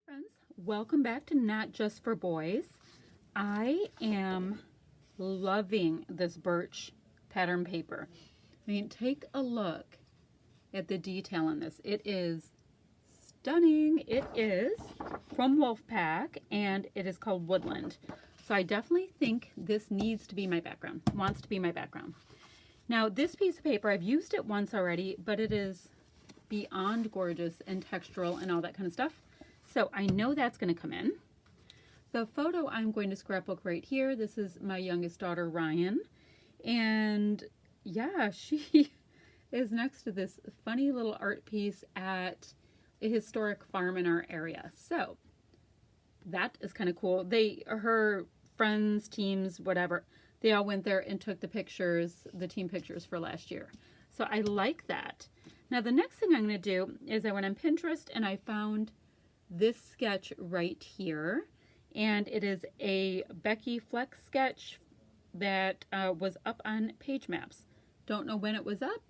Friends, welcome back to Not Just for Boys. I am loving this birch pattern paper. I mean, take a look at the detail in this. It is stunning. It is from Wolfpack and it is called Woodland. So I definitely think this needs to be my background, wants to be my background. Now this piece of paper, I've used it once already, but it is beyond gorgeous and textural and all that kind of stuff. So I know that's going to come in. The photo I'm going to scrapbook right here. This is my youngest daughter, Ryan. And yeah, she is next to this funny little art piece at a historic farm in our area. So that is kind of cool. Her friends, teams, whatever, they all went there and took the pictures, the team pictures for last year. So I like that. Now the next thing I'm going to do is I went on Pinterest and I found this sketch right here, and it is a Becky Flex sketch that was up on Page Maps. Don't know when it was up,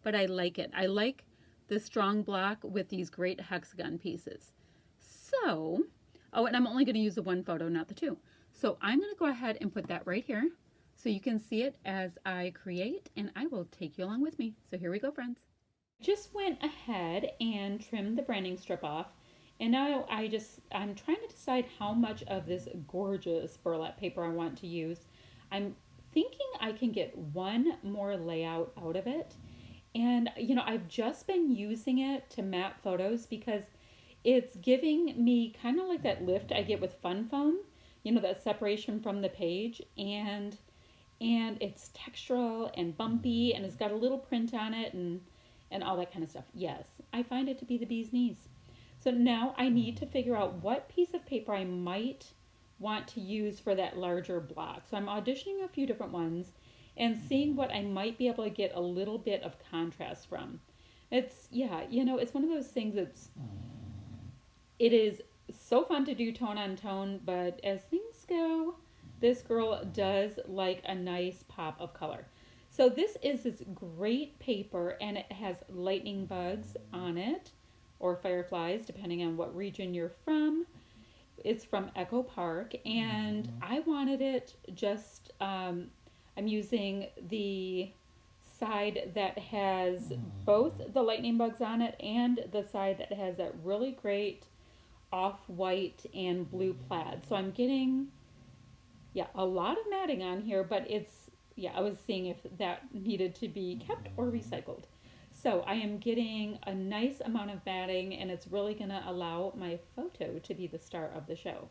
but I like it. I like the strong block with these great hexagon pieces. So, oh, and I'm only going to use the one photo, not the two. So I'm going to go ahead and put that right here so you can see it as I create, and I will take you along with me. So here we go, friends. Just went ahead and trimmed the branding strip off. And now I'm trying to decide how much of this gorgeous burlap paper I want to use. I'm thinking I can get one more layout out of it. And, you know, I've just been using it to map photos because it's giving me kind of like that lift I get with Fun Foam, you know, that separation from the page. And it's textural and bumpy and it's got a little print on it and all that kind of stuff. Yes, I find it to be the bee's knees. So now I need to figure out what piece of paper I might want to use for that larger block. So I'm auditioning a few different ones and seeing what I might be able to get a little bit of contrast from. Yeah, you know, it's one of those things it is so fun to do tone on tone, but as things go, this girl does like a nice pop of color. So this is this great paper and it has lightning bugs on it, or fireflies, depending on what region you're from. It's from Echo Park, and I wanted it just, I'm using the side that has both the lightning bugs on it and the side that has that really great off-white and blue plaid. So I'm getting, yeah, a lot of matting on here, but I was seeing if that needed to be kept or recycled. So I am getting a nice amount of matting and it's really going to allow my photo to be the star of the show.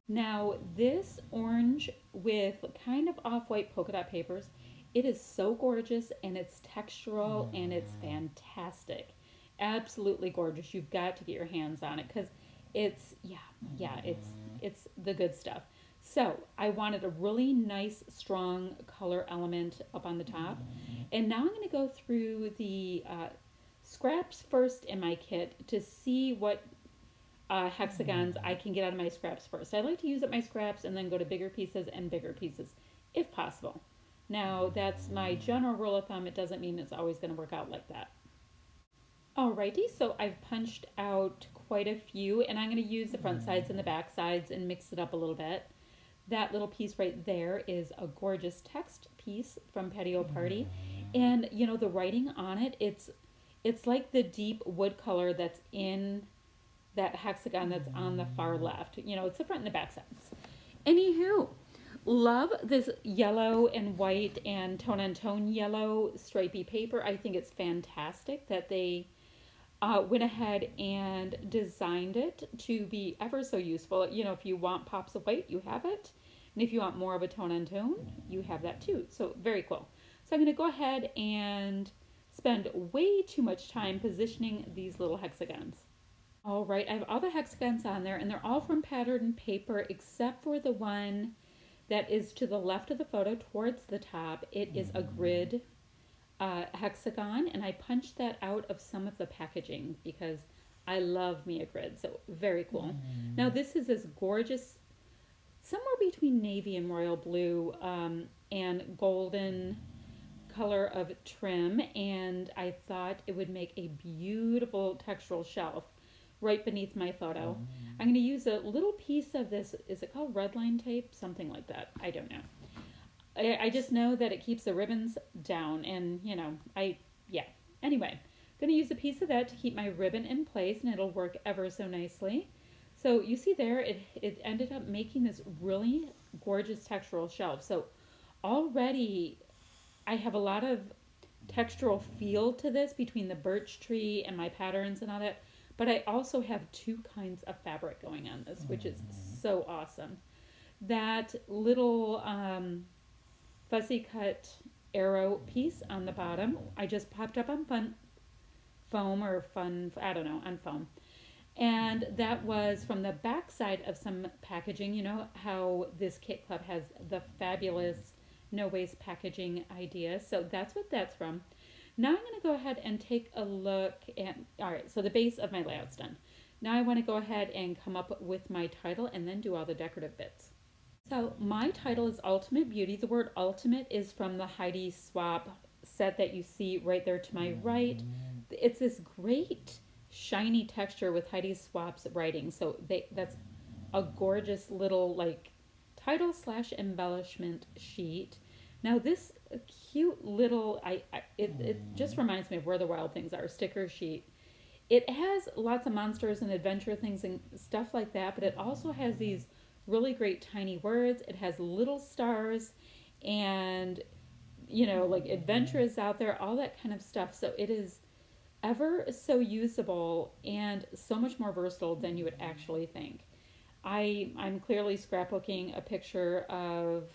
Now this orange with kind of off-white polka dot papers, it is so gorgeous and it's textural and it's fantastic. Absolutely gorgeous. You've got to get your hands on it because it's the good stuff. So I wanted a really nice, strong color element up on the top. And now I'm going to go through the scraps first in my kit to see what hexagons I can get out of my scraps first. I like to use up my scraps and then go to bigger pieces and bigger pieces, if possible. Now, that's my general rule of thumb. It doesn't mean it's always going to work out like that. Alrighty, so I've punched out quite a few, and I'm going to use the front sides and the back sides and mix it up a little bit. That little piece right there is a gorgeous text piece from Patio Party. And, you know, the writing on it, it's like the deep wood color that's in that hexagon that's on the far left. You know, it's the front and the back sides. Anywho, love this yellow and white and tone-on-tone yellow stripy paper. I think it's fantastic that they went ahead and designed it to be ever so useful. You know, if you want pops of white, you have it. And if you want more of a tone-on-tone, you have that too. So very cool. So I'm going to go ahead and spend way too much time positioning these little hexagons. All right, I have all the hexagons on there, and they're all from pattern paper except for the one that is to the left of the photo towards the top. It is a grid hexagon, and I punched that out of some of the packaging because I love me a grid, so very cool. Now this is this gorgeous, somewhere between navy and royal blue and golden color of trim, and I thought it would make a beautiful textural shelf right beneath my photo. I'm going to use a little piece of this, is it called red line tape? Something like that. I don't know. I just know that it keeps the ribbons down, and yeah. Anyway, going to use a piece of that to keep my ribbon in place, and it'll work ever so nicely. So you see there, it ended up making this really gorgeous textural shelf. So already I have a lot of textural feel to this between the birch tree and my patterns and all that. But I also have two kinds of fabric going on this, which is so awesome. That little fussy cut arrow piece on the bottom, I just popped up on foam. And that was from the back side of some packaging. You know how this Kit Club has the fabulous no waste packaging idea. So that's what that's from. Now I'm going to go ahead and take a look at, all right, so the base of my layout's done. Now I want to go ahead and come up with my title and then do all the decorative bits. So my title is Ultimate Beauty. The word ultimate is from the Heidi Swapp set that you see right there to my right. It's this great shiny texture with Heidi Swapp's writing. So that's a gorgeous little like title / embellishment sheet. Now this cute little, it just reminds me of Where the Wild Things Are sticker sheet. It has lots of monsters and adventure things and stuff like that, but it also has these really great tiny words. It has little stars and, like adventure is out there, all that kind of stuff. So it is ever so usable and so much more versatile than you would actually think. I'm clearly scrapbooking a picture of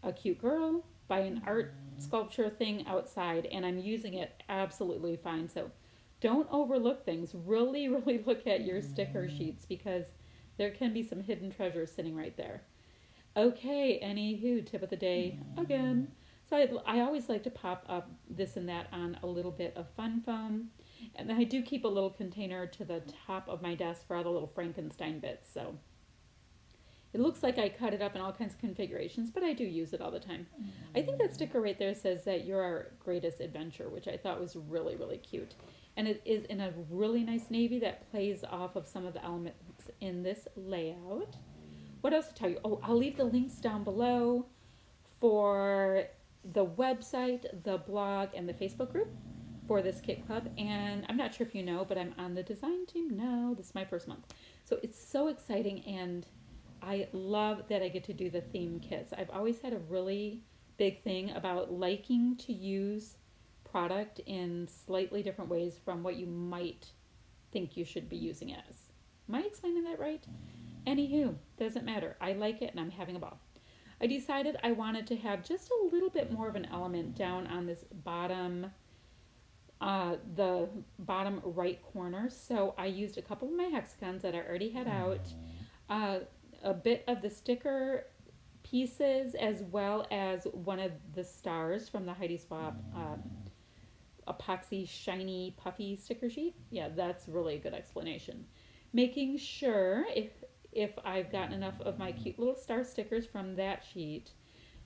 a cute girl by an art sculpture thing outside, and I'm using it absolutely fine. So don't overlook things. Really, really look at your sticker sheets because there can be some hidden treasures sitting right there. Okay, anywho, tip of the day again. So I always like to pop up this and that on a little bit of fun foam. And then I do keep a little container to the top of my desk for all the little Frankenstein bits. So it looks like I cut it up in all kinds of configurations, but I do use it all the time. I think that sticker right there says that you're our greatest adventure, which I thought was really, really cute. And it is in a really nice navy that plays off of some of the elements in this layout. What else to tell you? Oh, I'll leave the links down below for the website, the blog, and the Facebook group for this Kit Club. And I'm not sure if you know, but I'm on the design team now. This is my first month. So it's so exciting, and I love that I get to do the theme kits. I've always had a really big thing about liking to use product in slightly different ways from what you might think you should be using it as. Am I explaining that right? Anywho, doesn't matter. I like it and I'm having a ball. I decided I wanted to have just a little bit more of an element down on this bottom, the bottom right corner. So I used a couple of my hexagons that I already had out, a bit of the sticker pieces, as well as one of the stars from the Heidi Swapp epoxy shiny puffy sticker sheet. Yeah, that's really a good explanation. Making sure if I've gotten enough of my cute little star stickers from that sheet.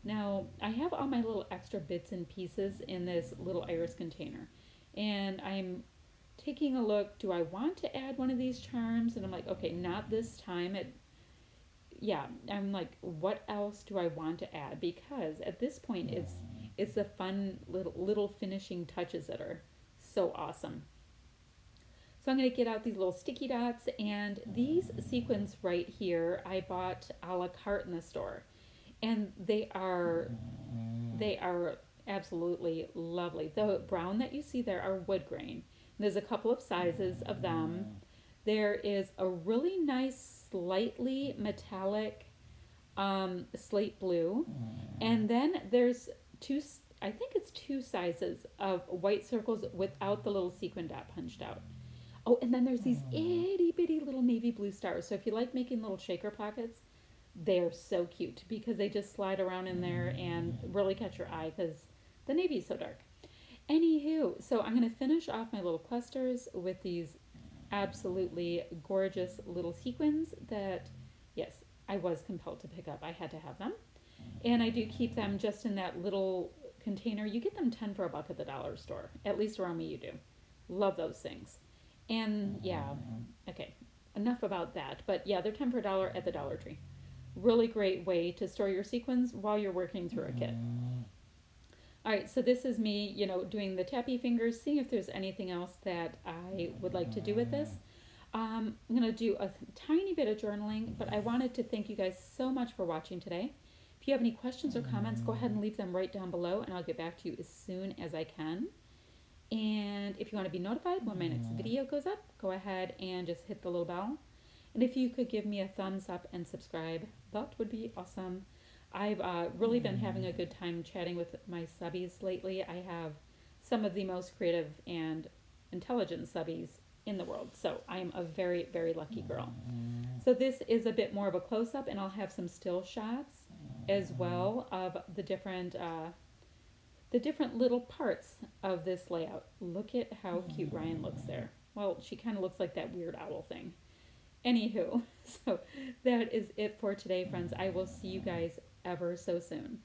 Now I have all my little extra bits and pieces in this little iris container, and I'm taking a look. Do I want to add one of these charms? And I'm like, okay, not this time. I'm like, what else do I want to add? Because at this point, it's the fun little finishing touches that are so awesome. So I'm going to get out these little sticky dots, and these sequins right here I bought a la carte in the store, and they are absolutely lovely. The brown that you see there are wood grain. There's a couple of sizes of them. There is a really nice, slightly metallic slate blue. And then there's I think it's two sizes of white circles without the little sequin dot punched out. Oh, and then there's these itty bitty little navy blue stars. So if you like making little shaker pockets, they're so cute because they just slide around in there and really catch your eye because the navy is so dark. Anywho, so I'm going to finish off my little clusters with these absolutely gorgeous little sequins that, yes, I was compelled to pick up. I had to have them. And I do keep them just in that little container. You get them 10 for $1 at the dollar store. At least around me you do. Love those things. And yeah, okay, enough about that. But yeah, they're 10 for $1 at the Dollar Tree. Really great way to store your sequins while you're working through a kit. All right, so this is me, doing the tappy fingers, seeing if there's anything else that I would like to do with this. I'm going to do a tiny bit of journaling, but I wanted to thank you guys so much for watching today. If you have any questions or comments, go ahead and leave them right down below, and I'll get back to you as soon as I can. And if you want to be notified when my next video goes up, go ahead and just hit the little bell. And if you could give me a thumbs up and subscribe, that would be awesome. I've really been having a good time chatting with my subbies lately. I have some of the most creative and intelligent subbies in the world. So I am a very, very lucky girl. So this is a bit more of a close-up, and I'll have some still shots as well of the different little parts of this layout. Look at how cute Ryan looks there. Well, she kind of looks like that weird owl thing. Anywho, so that is it for today, friends. I will see you guys ever so soon.